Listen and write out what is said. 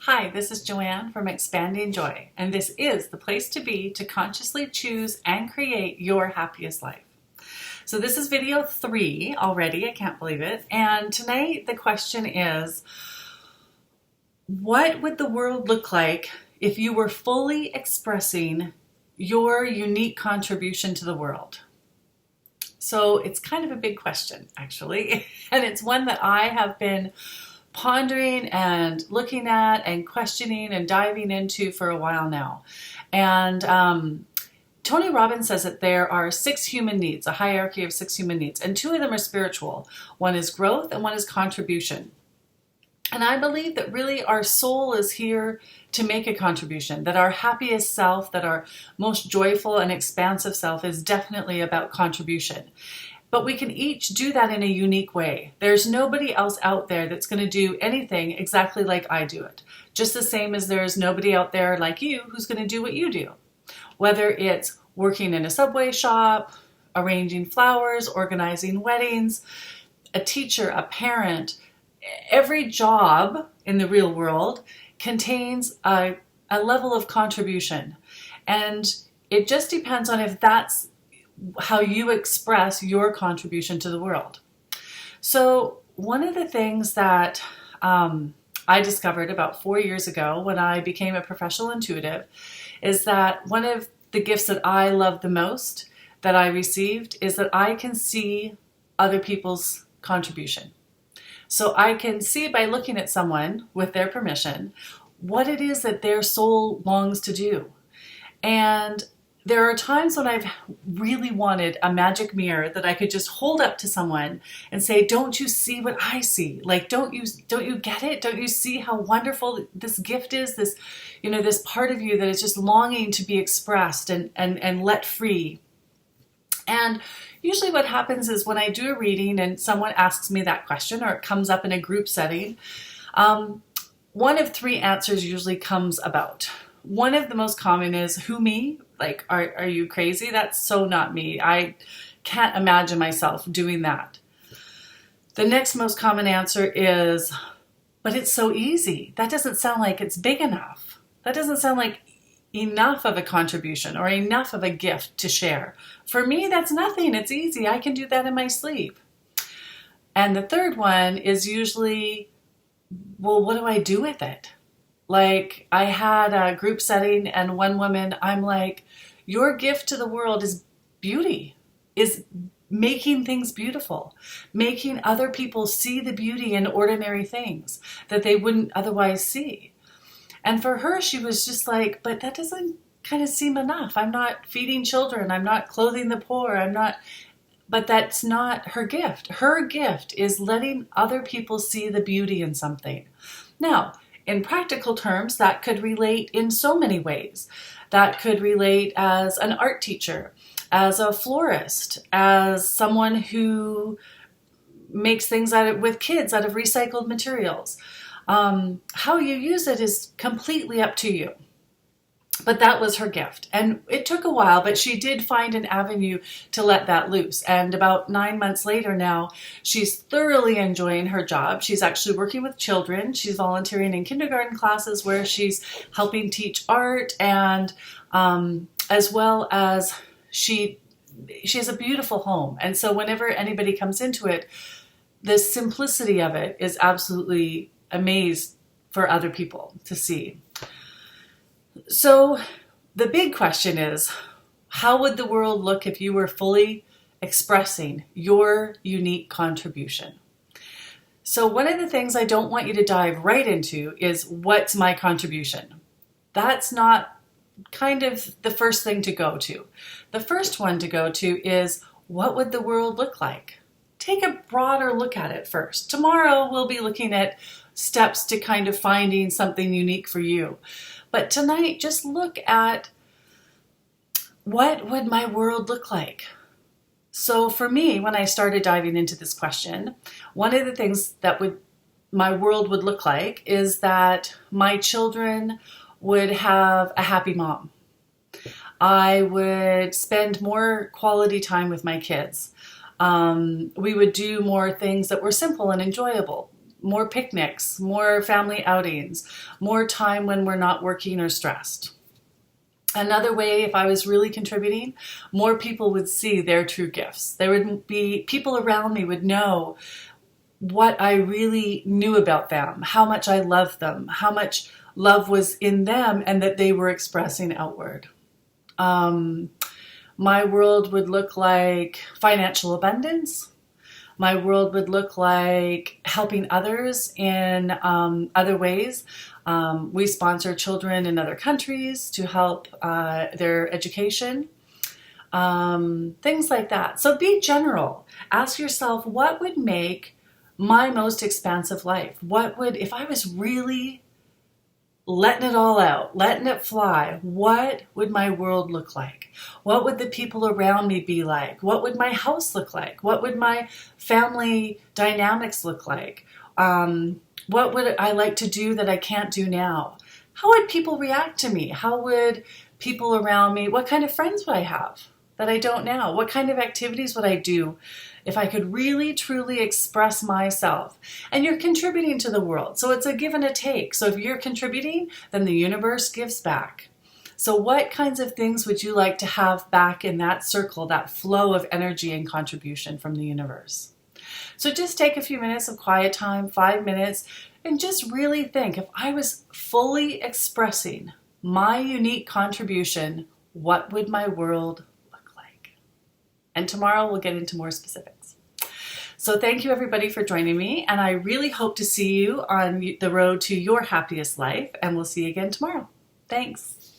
Hi, this is Joanne from Expanding Joy, and this is the place to be to consciously choose and create your happiest life. So this is video 3 already, I can't believe it. And tonight the question is, what would the world look like if you were fully expressing your unique contribution to the world? So it's kind of a big question, actually, and it's one that I have been pondering and looking at and questioning and diving into for a while now. And Tony Robbins says that there are 6 human needs, a hierarchy of 6 human needs, and 2 of them are spiritual. One is growth and one is contribution. And I believe that really our soul is here to make a contribution, that our happiest self, that our most joyful and expansive self is definitely about contribution. But we can each do that in a unique way. There's nobody else out there that's going to do anything exactly like I do it. Just the same as there's nobody out there like you who's going to do what you do. Whether it's working in a Subway shop, arranging flowers, organizing weddings, a teacher, a parent, every job in the real world contains a level of contribution. And it just depends on if that's how you express your contribution to the world. So one of the things that I discovered about 4 years ago when I became a professional intuitive is that one of the gifts that I love the most that I received is that I can see other people's contribution. So I can see by looking at someone with their permission what it is that their soul longs to do. And there are times when I've really wanted a magic mirror that I could just hold up to someone and say, don't you see what I see? Like, don't you get it? Don't you see how wonderful this gift is? This, this part of you that is just longing to be expressed and let free. And usually what happens is when I do a reading and someone asks me that question or it comes up in a group setting, one of 3 answers usually comes about. One of the most common is, who, me? Like, are you crazy? That's so not me. I can't imagine myself doing that. The next most common answer is, but it's so easy. That doesn't sound like it's big enough. That doesn't sound like enough of a contribution or enough of a gift to share. For me, that's nothing. It's easy. I can do that in my sleep. And the third one is usually, well, what do I do with it? Like, I had a group setting and one woman, I'm like, your gift to the world is beauty, is making things beautiful, making other people see the beauty in ordinary things that they wouldn't otherwise see. And for her, she was just like, but that doesn't kind of seem enough. I'm not feeding children. I'm not clothing the poor. But that's not her gift. Her gift is letting other people see the beauty in something. Now, in practical terms, that could relate in so many ways. That could relate as an art teacher, as a florist, as someone who makes things with kids out of recycled materials. How you use it is completely up to you. But that was her gift. And it took a while, but she did find an avenue to let that loose. And about 9 months later now, she's thoroughly enjoying her job. She's actually working with children. She's volunteering in kindergarten classes where she's helping teach art, and as well as she has a beautiful home. And so whenever anybody comes into it, the simplicity of it is absolutely amazing for other people to see. So the big question is, how would the world look if you were fully expressing your unique contribution? So one of the things I don't want you to dive right into is, what's my contribution? That's not kind of the first thing to go to. The first one to go to is, what would the world look like? Take a broader look at it first. Tomorrow we'll be looking at steps to kind of finding something unique for you. But tonight, just look at, what would my world look like? So for me, when I started diving into this question, one of the things that my world would look like is that my children would have a happy mom. I would spend more quality time with my kids. We would do more things that were simple and enjoyable, more picnics, more family outings, more time when we're not working or stressed. Another way, if I was really contributing, more people would see their true gifts. There would be people around me would know what I really knew about them, how much I loved them, how much love was in them and that they were expressing outward. My world would look like financial abundance. My world would look like helping others in other ways. We sponsor children in other countries to help their education. Things like that. So be general. Ask yourself, what would make my most expansive life? What would, if I was really letting it all out, letting it fly, what would my world look like? What would the people around me be like? What would my house look like? What would my family dynamics look like? What would I like to do that I can't do now? How would people react to me? How would people around me, what kind of friends would I have that I don't now? What kind of activities would I do if I could really, truly express myself? And you're contributing to the world. So it's a give and a take. So if you're contributing, then the universe gives back. So what kinds of things would you like to have back in that circle, that flow of energy and contribution from the universe? So just take a few minutes of quiet time, 5 minutes, and just really think, if I was fully expressing my unique contribution, what would my world look like? And tomorrow we'll get into more specifics. So thank you everybody for joining me, and I really hope to see you on the road to your happiest life, and we'll see you again tomorrow. Thanks.